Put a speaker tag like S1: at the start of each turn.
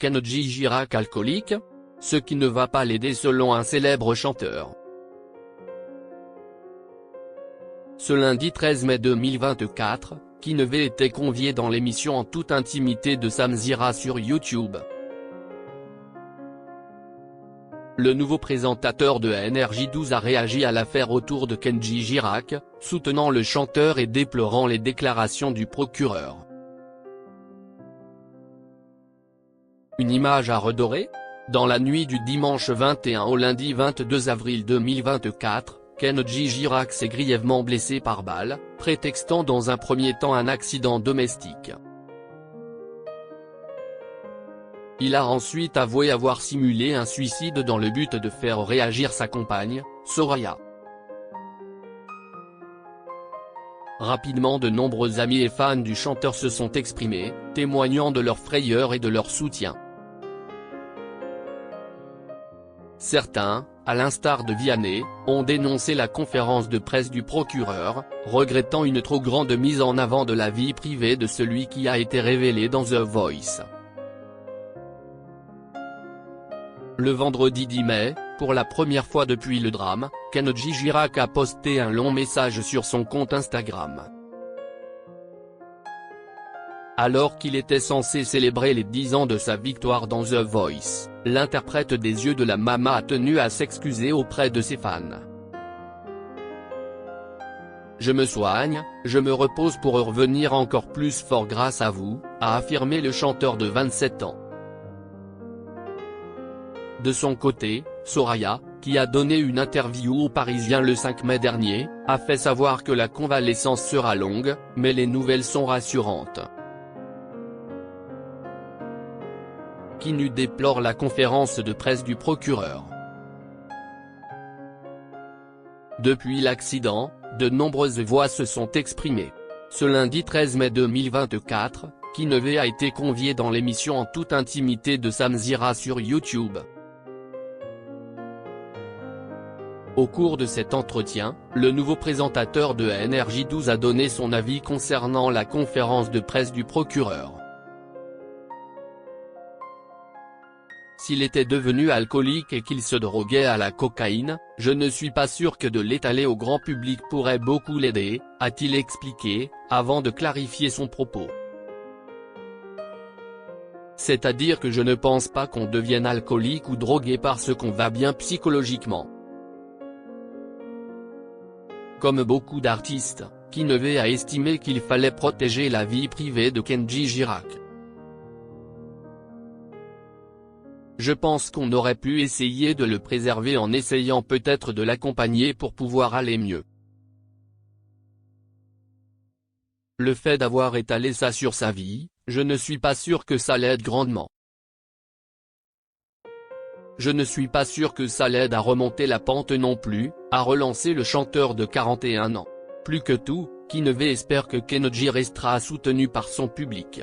S1: Kenji Girac alcoolique? Ce qui ne va pas l'aider selon un célèbre chanteur. Ce lundi 13 mai 2024, Kinvey était convié dans l'émission En toute intimité de Samzira sur YouTube. Le nouveau présentateur de NRJ12 a réagi à l'affaire autour de Kenji Girac, soutenant le chanteur et déplorant les déclarations du procureur. Une image à redorer? Dans la nuit du dimanche 21 au lundi 22 avril 2024, Kenji Girac s'est grièvement blessé par balle, prétextant dans un premier temps un accident domestique. Il a ensuite avoué avoir simulé un suicide dans le but de faire réagir sa compagne, Soraya. Rapidement, de nombreux amis et fans du chanteur se sont exprimés, témoignant de leur frayeur et de leur soutien. Certains, à l'instar de Vianney, ont dénoncé la conférence de presse du procureur, regrettant une trop grande mise en avant de la vie privée de celui qui a été révélé dans The Voice. Le vendredi 10 mai, pour la première fois depuis le drame, Kenji Girac a posté un long message sur son compte Instagram. Alors qu'il était censé célébrer les 10 ans de sa victoire dans The Voice, l'interprète des Yeux de la Mama a tenu à s'excuser auprès de ses fans. « Je me soigne, je me repose pour revenir encore plus fort grâce à vous », a affirmé le chanteur de 27 ans. De son côté, Soraya, qui a donné une interview aux Parisiens le 5 mai dernier, a fait savoir que la convalescence sera longue, mais les nouvelles sont rassurantes. Kinvey déplore la conférence de presse du procureur. Depuis l'accident, de nombreuses voix se sont exprimées. Ce lundi 13 mai 2024, Kinvey a été convié dans l'émission En toute intimité de Samzira sur YouTube. Au cours de cet entretien, le nouveau présentateur de NRJ12 a donné son avis concernant la conférence de presse du procureur. S'il était devenu alcoolique et qu'il se droguait à la cocaïne, je ne suis pas sûr que de l'étaler au grand public pourrait beaucoup l'aider, a-t-il expliqué, avant de clarifier son propos. C'est-à-dire que je ne pense pas qu'on devienne alcoolique ou drogué parce qu'on va bien psychologiquement. Comme beaucoup d'artistes, Kinvey a estimé qu'il fallait protéger la vie privée de Kenji Girac. Je pense qu'on aurait pu essayer de le préserver en essayant peut-être de l'accompagner pour pouvoir aller mieux. Le fait d'avoir étalé ça sur sa vie, je ne suis pas sûr que ça l'aide grandement. Je ne suis pas sûr que ça l'aide à remonter la pente non plus, a relancé le chanteur de 41 ans. Plus que tout, Kinvey espère que Kenji restera soutenu par son public.